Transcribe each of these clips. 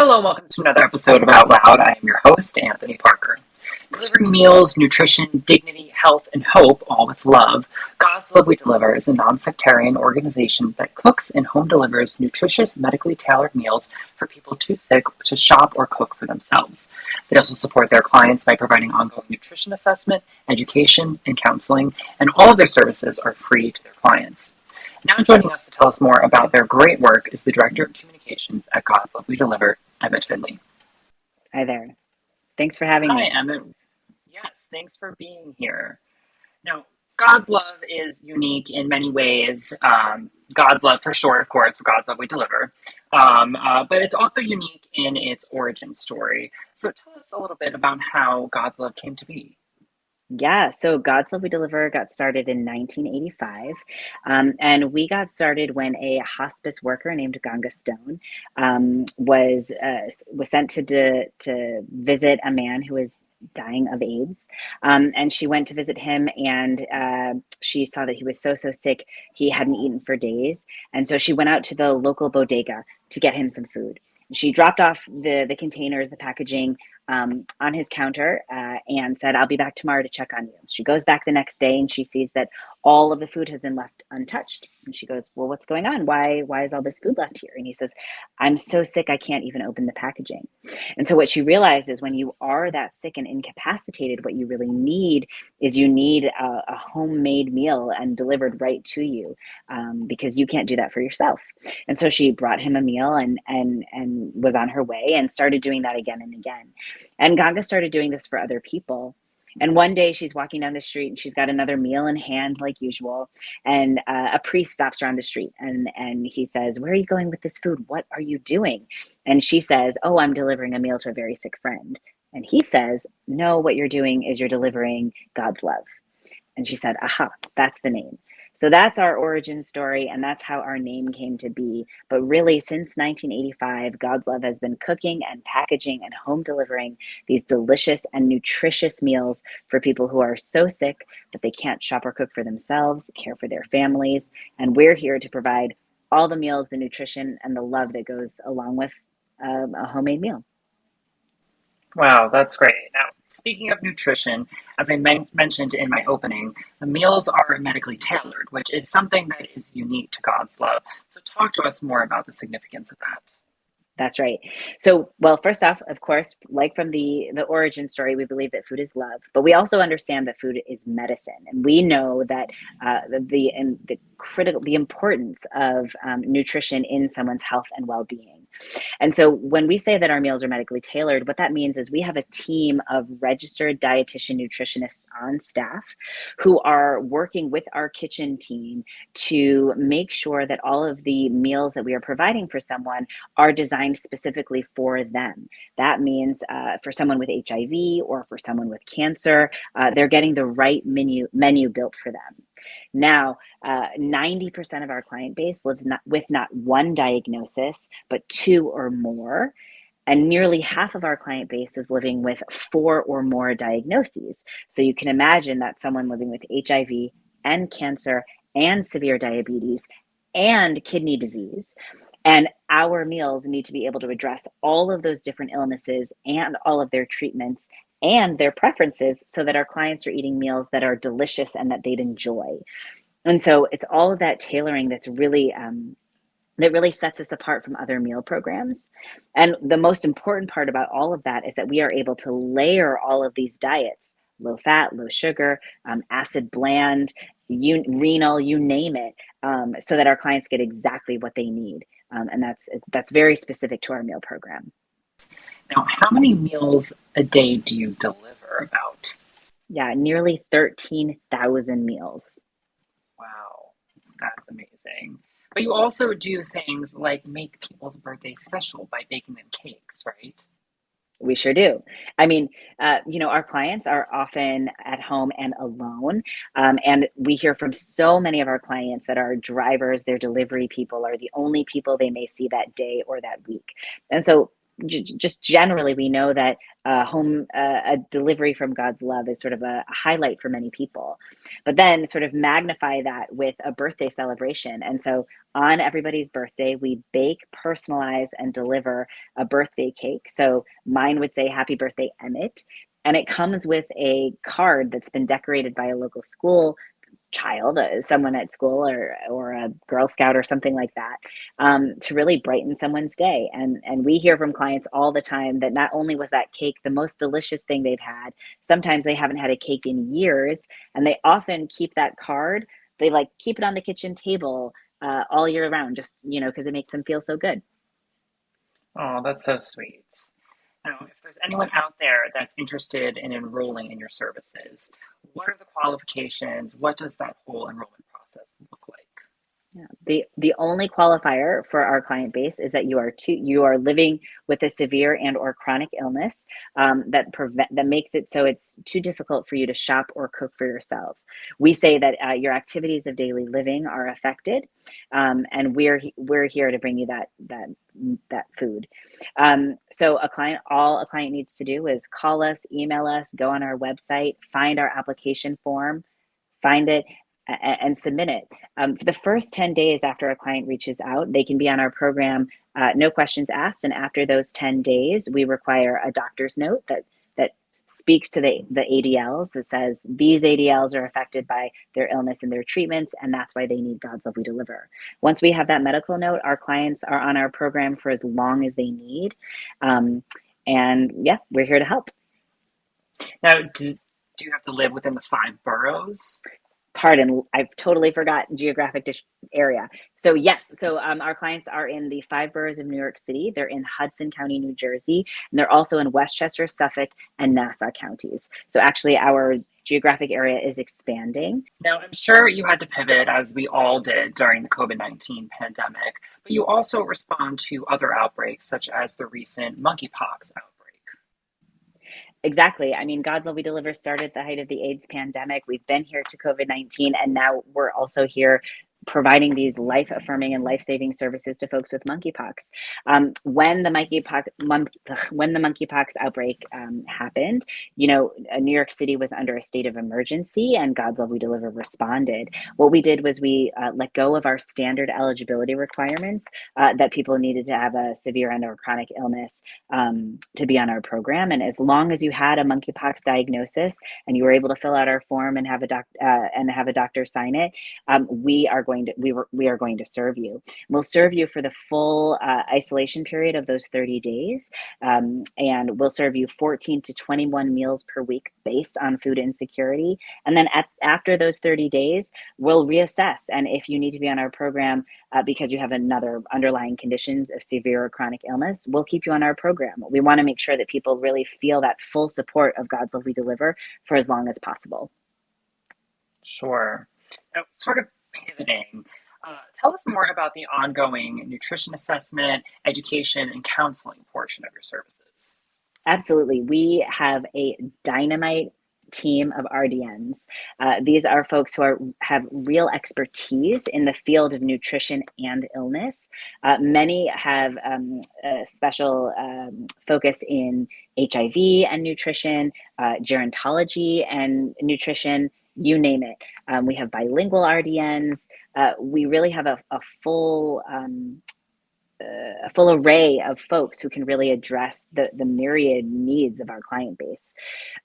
Hello and welcome to another episode of Out Loud. I am your host, Anthony Parker. Delivering meals, nutrition, dignity, health, and hope, all with love, God's Love We Deliver is a non-sectarian organization that cooks and home delivers nutritious, medically tailored meals for people too sick to shop or cook for themselves. They also support their clients by providing ongoing nutrition assessment, education, and counseling, and all of their services are free to their clients. Now joining us to tell us more about their great work is the Director of Communications at God's Love We Deliver, Emmett Findley. Hi there. Thanks for having Hi, me. Emmett. Yes, thanks for being here. Now, God's Love is unique in many ways. God's Love, for short, of course, for God's Love We Deliver. But it's also unique in its origin story. So tell us a little bit about how God's Love came to be. Yeah, so God's Love We Deliver got started in 1985. And we got started when a hospice worker named Ganga Stone was sent to visit a man who was dying of AIDS. And she went to visit him, and she saw that he was so sick, he hadn't eaten for days. And so she went out to the local bodega to get him some food. She dropped off the containers, the packaging, on his counter, and said, "I'll be back tomorrow to check on you." She goes back the next day and she sees that all of the food has been left untouched. And she goes, "Well, what's going on? Why is all this food left here?" And he says, "I'm so sick, I can't even open the packaging." And so what she realized is when you are that sick and incapacitated, what you really need is you need a homemade meal and delivered right to you, because you can't do that for yourself. And so she brought him a meal and was on her way and started doing that again and again. And Ganga started doing this for other people. And one day she's walking down the street and she's got another meal in hand, like usual. And a priest stops her on the street, and he says, "Where are you going with this food? What are you doing?" And she says, "Oh, I'm delivering a meal to a very sick friend." And he says, "No, what you're doing is you're delivering God's love." And she said, "Aha, that's the name." So that's our origin story, and that's how our name came to be. But really, since 1985, God's Love has been cooking and packaging and home delivering these delicious and nutritious meals for people who are so sick that they can't shop or cook for themselves, care for their families. And we're here to provide all the meals, the nutrition, and the love that goes along with a homemade meal. Wow, that's great. Now, speaking of nutrition, as I mentioned in my opening, the meals are medically tailored, which is something that is unique to God's Love. So, talk to us more about the significance of that. That's right. So, well, first off, of course, like from the origin story, we believe that food is love, but we also understand that food is medicine, and we know that the importance of nutrition in someone's health and well being. And so when we say that our meals are medically tailored, what that means is we have a team of registered dietitian nutritionists on staff who are working with our kitchen team to make sure that all of the meals that we are providing for someone are designed specifically for them. That means for someone with HIV or for someone with cancer, they're getting the right menu built for them. Now, 90% of our client base lives with not one diagnosis, but two or more. And nearly half of our client base is living with four or more diagnoses. So you can imagine that someone living with HIV and cancer and severe diabetes and kidney disease. And our meals need to be able to address all of those different illnesses and all of their treatments and their preferences so that our clients are eating meals that are delicious and that they'd enjoy. And so it's all of that tailoring that really sets us apart from other meal programs. And the most important part about all of that is that we are able to layer all of these diets, low fat, low sugar, acid bland, renal, you name it, so that our clients get exactly what they need. And that's very specific to our meal program. Now, how many meals a day do you deliver about? Yeah, nearly 13,000 meals. Wow, that's amazing. But you also do things like make people's birthdays special by baking them cakes, right? We sure do. I mean, our clients are often at home and alone. And we hear from so many of our clients that our drivers, their delivery people, are the only people they may see that day or that week. And so just generally, we know that a delivery from God's love is sort of a highlight for many people. But then sort of magnify that with a birthday celebration. And so on everybody's birthday, we bake, personalize, and deliver a birthday cake. So mine would say, "Happy birthday, Emmett." And it comes with a card that's been decorated by a local school child, someone at school, or a Girl Scout or something like that, to really brighten someone's day. And we hear from clients all the time that not only was that cake the most delicious thing they've had, sometimes they haven't had a cake in years, and they often keep that card. They like keep it on the kitchen table all year round, just because it makes them feel so good. Oh, that's so sweet. Now, if there's anyone out there that's interested in enrolling in your services, what are the qualifications? What does that whole enrollment process look like? Yeah. The only qualifier for our client base is that you are living with a severe and or chronic illness that makes it so it's too difficult for you to shop or cook for yourselves. We say that your activities of daily living are affected, and we're here to bring you that food. So all a client needs to do is call us, email us, go on our website, find our application form, find it, and submit it. For the first 10 days after a client reaches out, they can be on our program, no questions asked. And after those 10 days, we require a doctor's note that speaks to the ADLs, that says these ADLs are affected by their illness and their treatments, and that's why they need God's Love We Deliver. Once we have that medical note, our clients are on our program for as long as they need. And yeah, we're here to help. Now, do you have to live within the 5 boroughs? Pardon, I've totally forgot geographic area. So yes, so our clients are in the 5 boroughs of New York City. They're in Hudson County, New Jersey, and they're also in Westchester, Suffolk, and Nassau counties. So actually, our geographic area is expanding. Now, I'm sure you had to pivot as we all did during the COVID-19 pandemic, but you also respond to other outbreaks, such as the recent monkeypox outbreak. Exactly. I mean, God's Love We Deliver started at the height of the AIDS pandemic. We've been here to COVID-19, and now we're also here providing these life affirming and life saving services to folks with monkeypox. When the monkeypox outbreak happened, New York City was under a state of emergency, and God's Love We Deliver responded. What we did was we let go of our standard eligibility requirements that people needed to have a severe and or chronic illness to be on our program. And as long as you had a monkeypox diagnosis and you were able to fill out our form and have a doctor sign it, we are going to serve you. We'll serve you for the full isolation period of those 30 days, and we'll serve you 14 to 21 meals per week based on food insecurity. And then after those 30 days, we'll reassess. And if you need to be on our program because you have another underlying conditions of severe or chronic illness, we'll keep you on our program. We want to make sure that people really feel that full support of God's Love We Deliver for as long as possible. Sure. Now, sort of pivoting, tell us more about the ongoing nutrition assessment, education, and counseling portion of your services. Absolutely. We have a dynamite team of RDNs. These are folks who have real expertise in the field of nutrition and illness. Many have a special focus in HIV and nutrition, gerontology and nutrition, you name it. We have bilingual RDNs. We really have a full array of folks who can really address the myriad needs of our client base.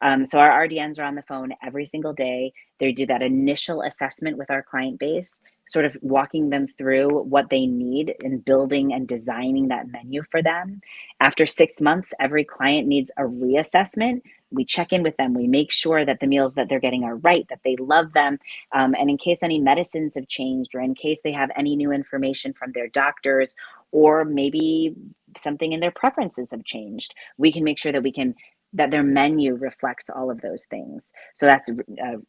So our RDNs are on the phone every single day. They do that initial assessment with our client base, sort of walking them through what they need in building and designing that menu for them. After 6 months, every client needs a reassessment. We check in with them. We make sure that the meals that they're getting are right, that they love them. And in case any medicines have changed, or in case they have any new information from their doctors, or maybe something in their preferences have changed, we can make sure that their menu reflects all of those things. So that's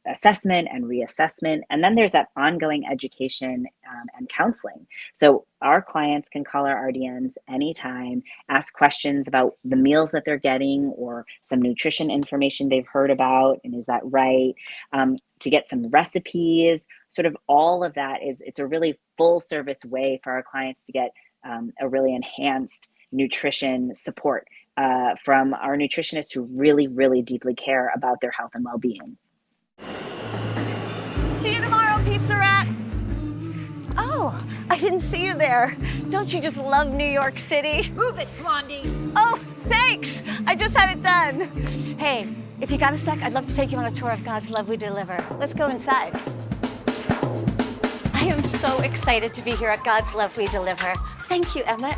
assessment and reassessment. And then there's that ongoing education and counseling. So our clients can call our RDNs anytime, ask questions about the meals that they're getting or some nutrition information they've heard about, and is that right? To get some recipes, sort of all of that it's a really full service way for our clients to get a really enhanced nutrition support from our nutritionists who really, really deeply care about their health and well-being. See you tomorrow, Pizza Rat. Oh, I didn't see you there. Don't you just love New York City? Move it, Blondie. Oh, thanks. I just had it done. Hey, if you got a sec, I'd love to take you on a tour of God's Love We Deliver. Let's go inside. I am so excited to be here at God's Love We Deliver. Thank you, Emmett.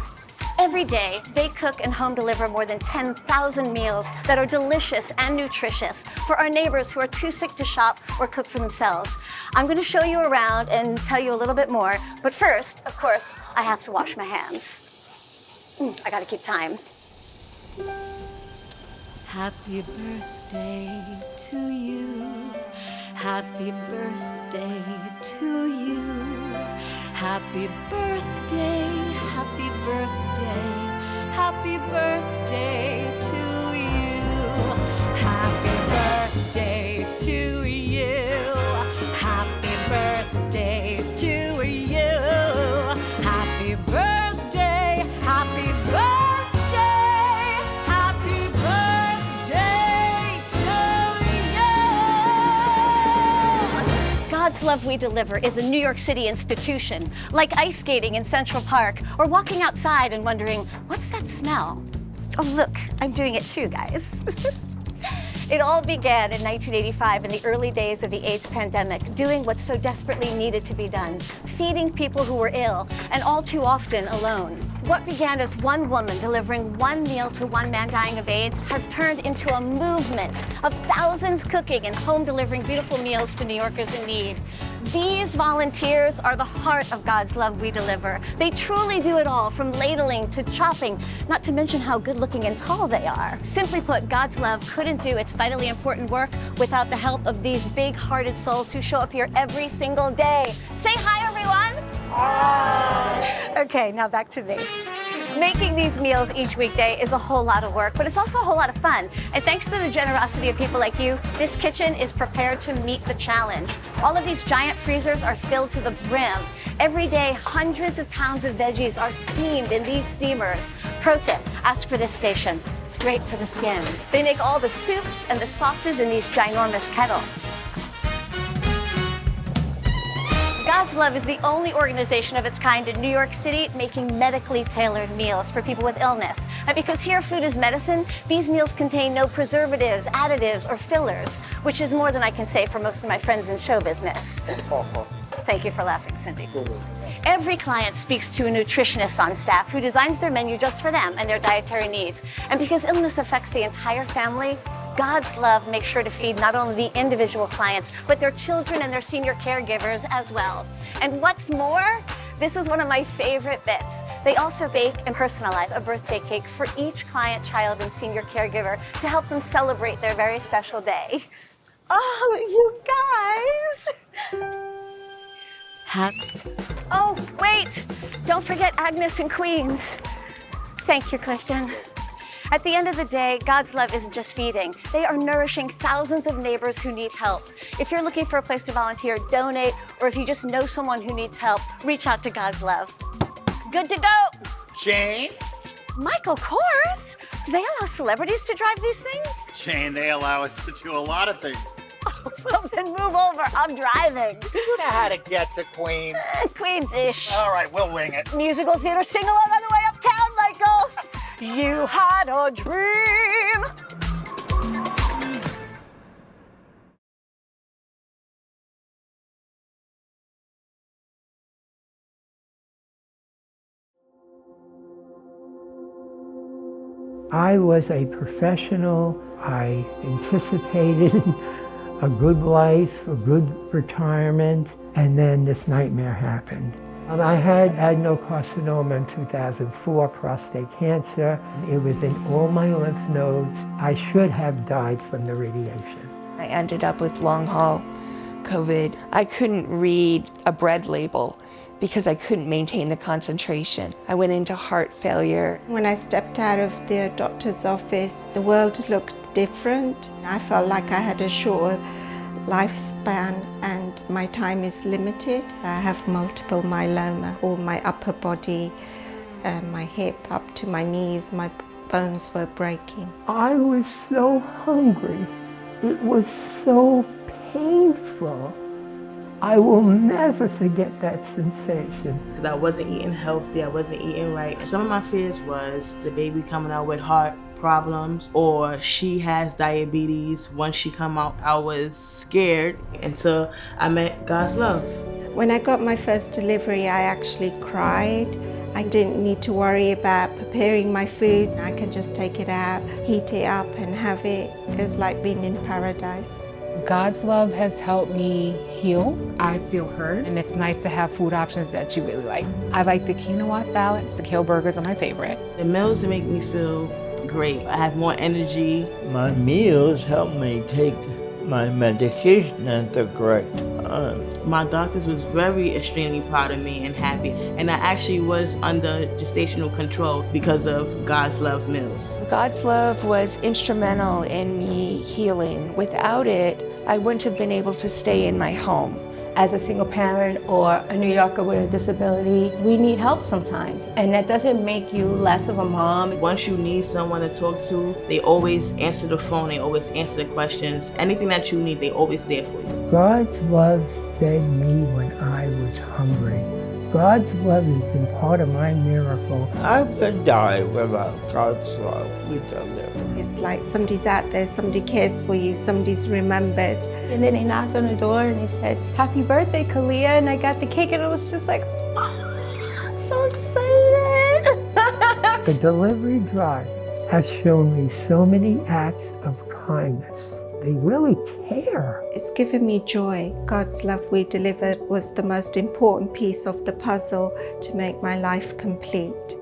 Every day, they cook and home deliver more than 10,000 meals that are delicious and nutritious for our neighbors who are too sick to shop or cook for themselves. I'm going to show you around and tell you a little bit more, but first, of course, I have to wash my hands. I got to keep time. Happy birthday to you. Happy birthday to you. Happy birthday, happy birthday, happy birthday to you. Happy birthday to you. Happy birthday to you. Happy birthday, happy birthday, happy birthday to you. God's Love We Deliver is a New York City institution, like ice skating in Central Park or walking outside and wondering, what's that smell? Oh, look, I'm doing it too, guys. It all began in 1985 in the early days of the AIDS pandemic, doing what so desperately needed to be done, feeding people who were ill and all too often alone. What began as one woman delivering one meal to one man dying of AIDS has turned into a movement of thousands cooking and home delivering beautiful meals to New Yorkers in need. These volunteers are the heart of God's Love We Deliver. They truly do it all, from ladling to chopping, not to mention how good looking and tall they are. Simply put, God's Love couldn't do its vitally important work without the help of these big-hearted souls who show up here every single day. Say hi, everyone. Hi. Okay, now back to me. Making these meals each weekday is a whole lot of work, but it's also a whole lot of fun. And thanks to the generosity of people like you, this kitchen is prepared to meet the challenge. All of these giant freezers are filled to the brim. Every day, hundreds of pounds of veggies are steamed in these steamers. Pro tip, ask for this station. It's great for the skin. They make all the soups and the sauces in these ginormous kettles. God's Love is the only organization of its kind in New York City making medically tailored meals for people with illness. And because here food is medicine, these meals contain no preservatives, additives, or fillers, which is more than I can say for most of my friends in show business. Thank you for laughing, Cindy. Every client speaks to a nutritionist on staff who designs their menu just for them and their dietary needs. And because illness affects the entire family, God's Love makes sure to feed not only the individual clients, but their children and their senior caregivers as well. And what's more, this is one of my favorite bits. They also bake and personalize a birthday cake for each client, child, and senior caregiver to help them celebrate their very special day. Oh, you guys! Oh, wait! Don't forget Agnes and Queens. Thank you, Clifton. At the end of the day, God's Love isn't just feeding. They are nourishing thousands of neighbors who need help. If you're looking for a place to volunteer, donate, or if you just know someone who needs help, reach out to God's Love. Good to go. Jane? Michael Kors? Do they allow celebrities to drive these things? Jane, they allow us to do a lot of things. Oh, well, then move over. I'm driving. You know how to get to Queens. Queens-ish. All right, we'll wing it. Musical theater sing-along on the way uptown, Michael. You had a dream. I was a professional. I anticipated a good life, a good retirement, and then this nightmare happened. I had adenocarcinoma in 2004, prostate cancer. It was in all my lymph nodes. I should have died from the radiation. I ended up with long haul COVID. I couldn't read a bread label because I couldn't maintain the concentration. I went into heart failure. When I stepped out of the doctor's office, the world looked different. I felt like I had a short lifespan and my time is limited. I have multiple myeloma. All my upper body my hip up to my knees. My bones were breaking. I was so hungry. It was so painful. I will never forget that sensation. Because I wasn't eating healthy, I wasn't eating right. And some of my fears was the baby coming out with heart problems, or she has diabetes. Once she come out, I was scared until I met God's love. When I got my first delivery, I actually cried. I didn't need to worry about preparing my food. I can just take it out, heat it up and have it. It was like being in paradise. God's love has helped me heal. I feel heard, and it's nice to have food options that you really like. I like the quinoa salads. The kale burgers are my favorite. The meals make me feel great. I have more energy. My meals help me take my medication at the correct time. My doctors was very extremely proud of me and happy. And I actually was under gestational control because of God's Love meals. God's love was instrumental in me healing. Without it, I wouldn't have been able to stay in my home. As a single parent or a New Yorker with a disability, we need help sometimes. And that doesn't make you less of a mom. Once you need someone to talk to, they always answer the phone, they always answer the questions. Anything that you need, they always there for you. God's love fed me when I was hungry. God's love has been part of my miracle. I could die without God's love. We deliver. It's like somebody's out there, somebody cares for you, somebody's remembered. And then they knocked on the door and they said, "Happy birthday, Kalia." And I got the cake and it was just like, oh, I'm so excited. The delivery drive has shown me so many acts of kindness. They really care. It's given me joy. God's love we delivered was the most important piece of the puzzle to make my life complete.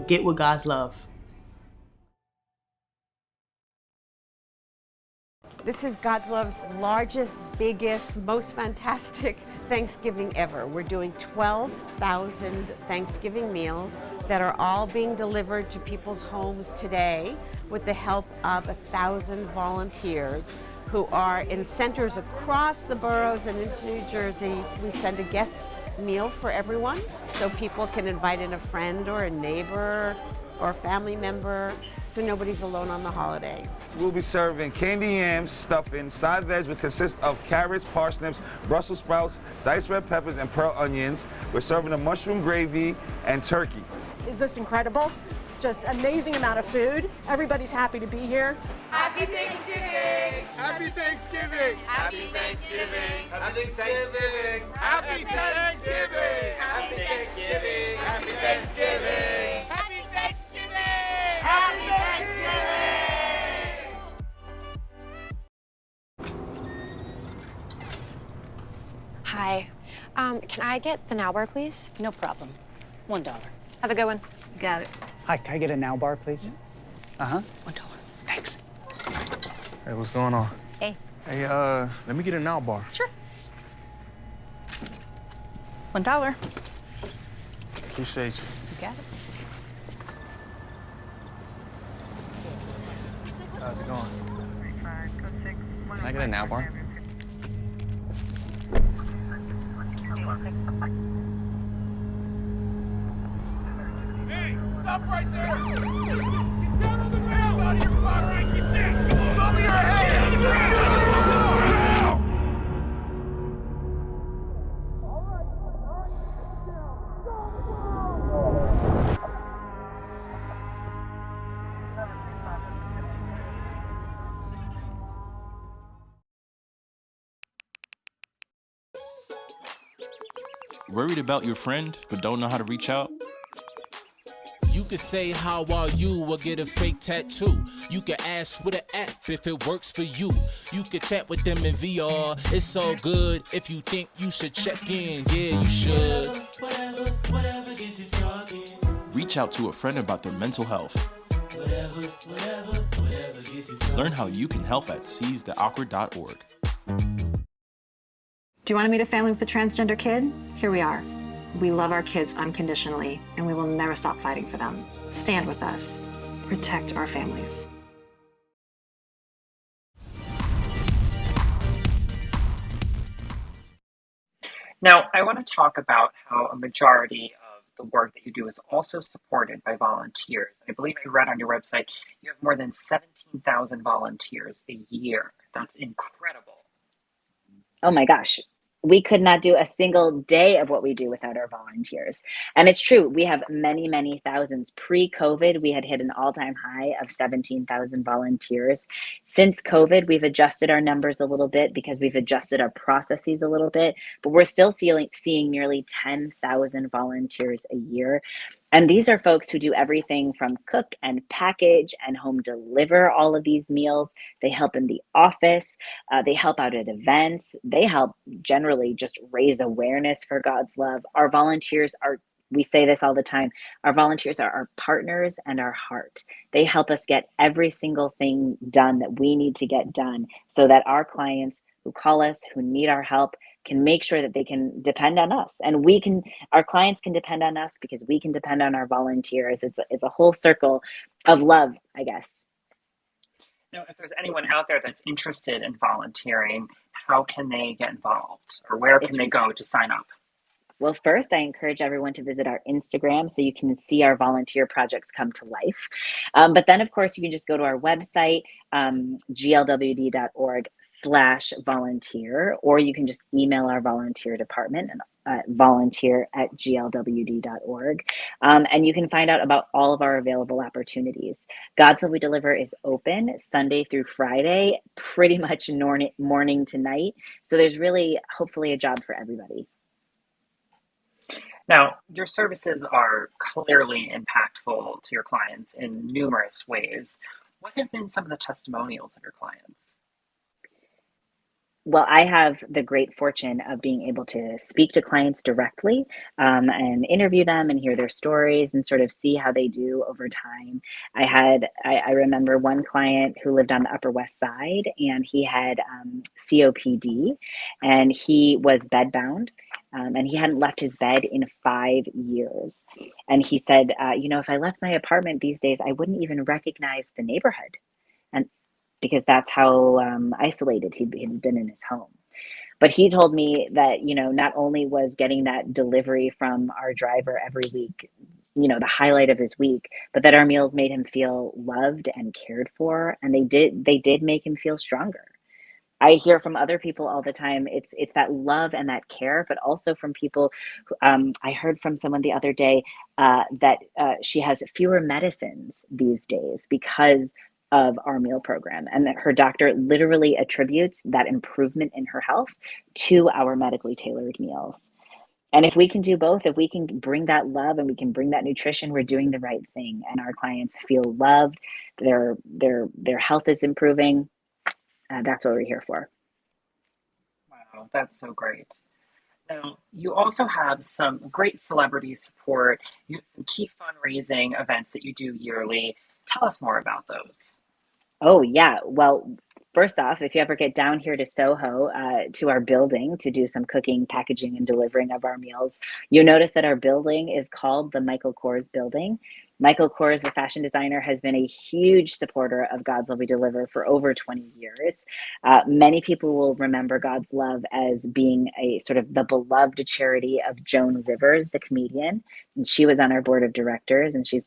Get with God's love. This is God's Love's largest, biggest, most fantastic Thanksgiving ever. We're doing 12,000 Thanksgiving meals that are all being delivered to people's homes today with the help of 1,000 volunteers who are in centers across the boroughs and into New Jersey. We send a guest meal for everyone so people can invite in a friend or a neighbor or a family member so nobody's alone on the holiday. We'll be serving candy yams, stuffing, side veg, which consists of carrots, parsnips, Brussels sprouts, diced red peppers, and pearl onions. We're serving a mushroom gravy and turkey. Is this incredible? It's just an amazing amount of food. Everybody's happy to be here. Happy Thanksgiving! Happy Thanksgiving! Happy Thanksgiving! Happy Thanksgiving! Happy Thanksgiving! Happy Thanksgiving! Happy Thanksgiving! Happy Thanksgiving! Happy Thanksgiving! Hi. Can I get the now bar, please? No problem. $1. Have a good one. Got it. Hi, can I get a now bar, please? $1. Thanks. Hey, what's going on? Hey. Hey, let me get a now bar. Sure. $1. Appreciate you. You got it. How's it going? Can I get a now bar? Hey, stop right there! Get down on the ground! Out of your car, right? Get down! Come over your head! Get down on the ground! Worried about your friend, but don't know how to reach out? You could say, how are you, or get a fake tattoo. You could ask with an app if it works for you. You could chat with them in VR, it's so good. If you think you should check in, yeah, you should. Whatever gets you talking. Reach out to a friend about their mental health. Whatever gets you talking. Learn how you can help at seizetheawkward.org. Do you want to meet a family with a transgender kid? Here we are. We love our kids unconditionally, and we will never stop fighting for them. Stand with us. Protect our families. Now, I want to talk about how a majority the work that you do is also supported by volunteers. I believe I read on your website you have more than 17,000 volunteers a year. That's incredible. Oh my gosh. We could not do a single day of what we do without our volunteers. And it's true, we have many, many thousands. Pre-COVID, we had hit an all-time high of 17,000 volunteers. Since COVID, we've adjusted our numbers a little bit because we've adjusted our processes a little bit, but we're still seeing nearly 10,000 volunteers a year. And these are folks who do everything from cook and package and home deliver all of these meals. They help in the office. They help out at events. They help generally just raise awareness for God's love. Our volunteers are, we say this all the time, our volunteers are our partners and our heart. They help us get every single thing done that we need to get done so that our clients who call us, who need our help, can make sure that they can depend on us, and our clients can depend on us because we can depend on our volunteers. It's a whole circle of love, I guess. Now, if there's anyone out there that's interested in volunteering, how can they get involved, or where can they go to sign up? Well, first, I encourage everyone to visit our Instagram so you can see our volunteer projects come to life. But then, of course, you can just go to our website, glwd.org/volunteer, or you can just email our volunteer department at volunteer@glwd.org. And you can find out about all of our available opportunities. God's Love We Deliver is open Sunday through Friday, pretty much morning to night. So there's really, hopefully, a job for everybody. Now, your services are clearly impactful to your clients in numerous ways. What have been some of the testimonials of your clients? Well, I have the great fortune of being able to speak to clients directly and interview them and hear their stories and sort of see how they do over time. I remember one client who lived on the Upper West Side, and he had COPD, and he was bedbound. And he hadn't left his bed in 5 years. And he said, if I left my apartment these days, I wouldn't even recognize the neighborhood. And because that's how isolated he'd been in his home. But he told me that, not only was getting that delivery from our driver every week, the highlight of his week, but that our meals made him feel loved and cared for. And they did make him feel stronger. I hear from other people all the time, it's that love and that care, but also from people who, I heard from someone the other day that she has fewer medicines these days because of our meal program, and that her doctor literally attributes that improvement in her health to our medically tailored meals. And if we can do both, if we can bring that love and we can bring that nutrition, we're doing the right thing, and our clients feel loved, their health is improving. That's what we're here for. Wow, that's so great. Now, you also have some great celebrity support. You have some key fundraising events that you do yearly. Tell us more about those. Oh, yeah. Well, first off, if you ever get down here to Soho, to our building to do some cooking, packaging, and delivering of our meals, you notice that our building is called the Michael Kors Building. Michael Kors, the fashion designer, has been a huge supporter of God's Love We Deliver for over 20 years. Many people will remember God's Love as being a sort of the beloved charity of Joan Rivers, the comedian. And she was on our board of directors, and she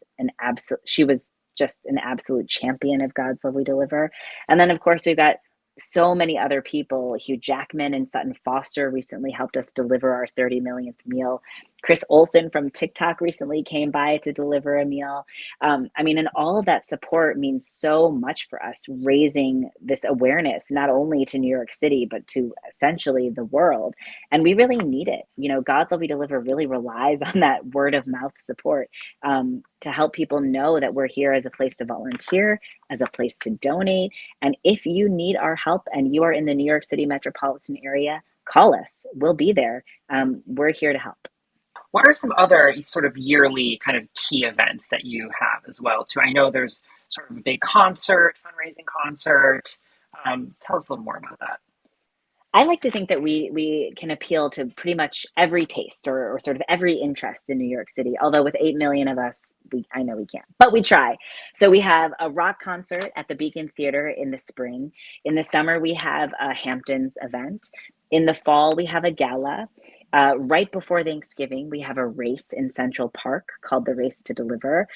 was just an absolute champion of God's Love We Deliver. And then, of course, we've got so many other people. Hugh Jackman and Sutton Foster recently helped us deliver our 30 millionth meal. Chris Olsen from TikTok recently came by to deliver a meal. And all of that support means so much for us, raising this awareness, not only to New York City, but to essentially the world. And we really need it. God's Love We Deliver really relies on that word of mouth support to help people know that we're here as a place to volunteer, as a place to donate. And if you need our help and you are in the New York City metropolitan area, call us. We'll be there. We're here to help. What are some other sort of yearly kind of key events that you have as well, too? I know there's sort of a big concert, fundraising concert. Tell us a little more about that. I like to think that we can appeal to pretty much every taste or sort of every interest in New York City. Although with 8 million of us, I know we can't, but we try. So we have a rock concert at the Beacon Theater in the spring. In the summer, we have a Hamptons event. In the fall, we have a gala. Right before Thanksgiving, we have a race in Central Park called the Race to Deliver.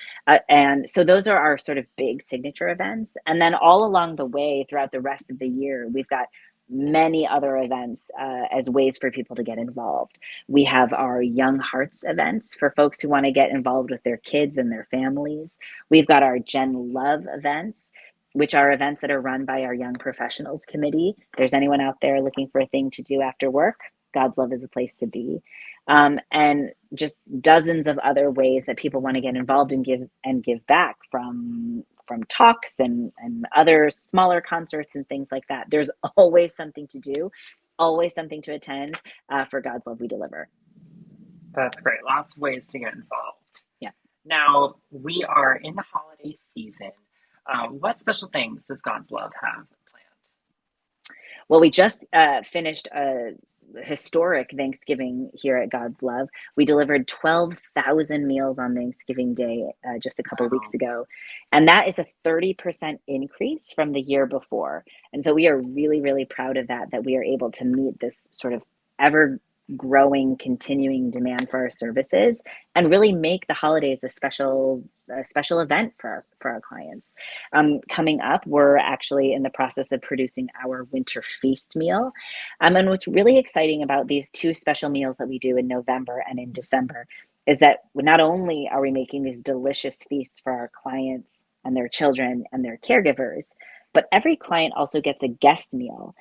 And so those are our sort of big signature events. And then all along the way, throughout the rest of the year, we've got many other events as ways for people to get involved. We have our Young Hearts events for folks who want to get involved with their kids and their families. We've got our Gen Love events, which are events that are run by our Young Professionals Committee. If there's anyone out there looking for a thing to do after work, God's Love is a place to be. And just dozens of other ways that people want to get involved and give back, from talks and other smaller concerts and things like that. There's always something to do, always something to attend for God's Love We Deliver. That's great. Lots of ways to get involved. Yeah. Now, we are in the holiday season. What special things does God's Love have planned? Well, we just finished a historic Thanksgiving here at God's Love. We delivered 12,000 meals on Thanksgiving Day just a couple of weeks ago. And that is a 30% increase from the year before. And so we are really, really proud of that we are able to meet this sort of ever growing, continuing demand for our services and really make the holidays a special event for our clients. Coming up, we're actually in the process of producing our winter feast meal. And what's really exciting about these two special meals that we do in November and in December is that not only are we making these delicious feasts for our clients and their children and their caregivers, but every client also gets a guest meal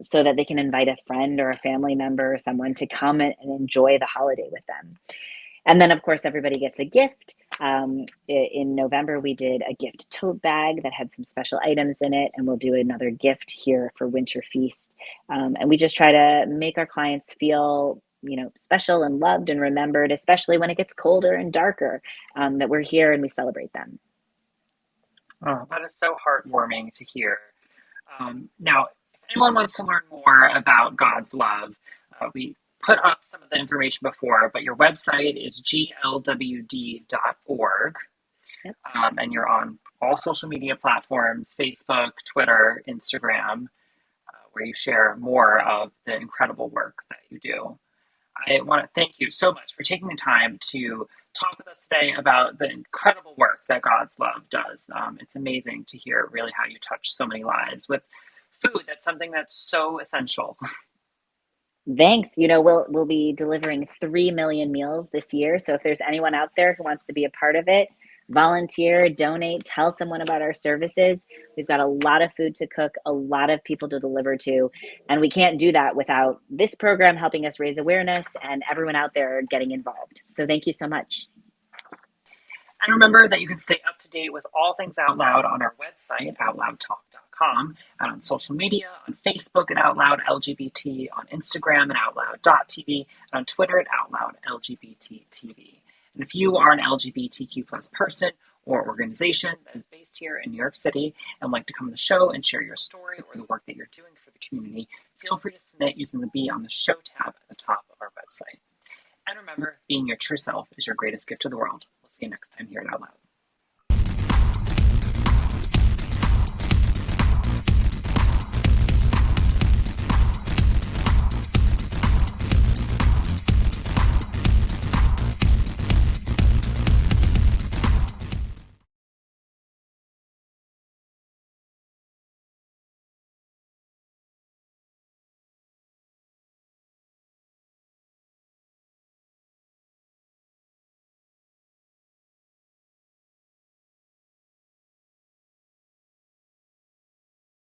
so that they can invite a friend or a family member or someone to come and enjoy the holiday with them. And then, of course, everybody gets a gift. In November, we did a gift tote bag that had some special items in it, and we'll do another gift here for Winter Feast. And we just try to make our clients feel, special and loved and remembered, especially when it gets colder and darker, that we're here and we celebrate them. Oh, that is so heartwarming to hear. Now, if anyone wants to learn more about God's Love, we put up some of the information before, but your website is glwd.org. Yep. And you're on all social media platforms, Facebook, Twitter, Instagram, where you share more of the incredible work that you do. I want to thank you so much for taking the time to talk with us today about the incredible work that God's Love does. It's amazing to hear really how you touch so many lives with food. That's something that's so essential. Thanks. We'll be delivering 3 million meals this year. So if there's anyone out there who wants to be a part of it, volunteer, donate, tell someone about our services. We've got a lot of food to cook, a lot of people to deliver to, and we can't do that without this program helping us raise awareness and everyone out there getting involved. So thank you so much. And remember that you can stay up to date with all things Out Loud on our website, outloudtalk.com, and on social media, on Facebook at Out Loud LGBT, on Instagram at outloud.tv, and on Twitter at outloudlgbttv. And if you are an LGBTQ plus person or organization that is based here in New York City and would like to come on the show and share your story or the work that you're doing for the community, feel free to submit using the Be on the Show tab at the top of our website. And remember, being your true self is your greatest gift to the world. We'll see you next time here at Out Loud.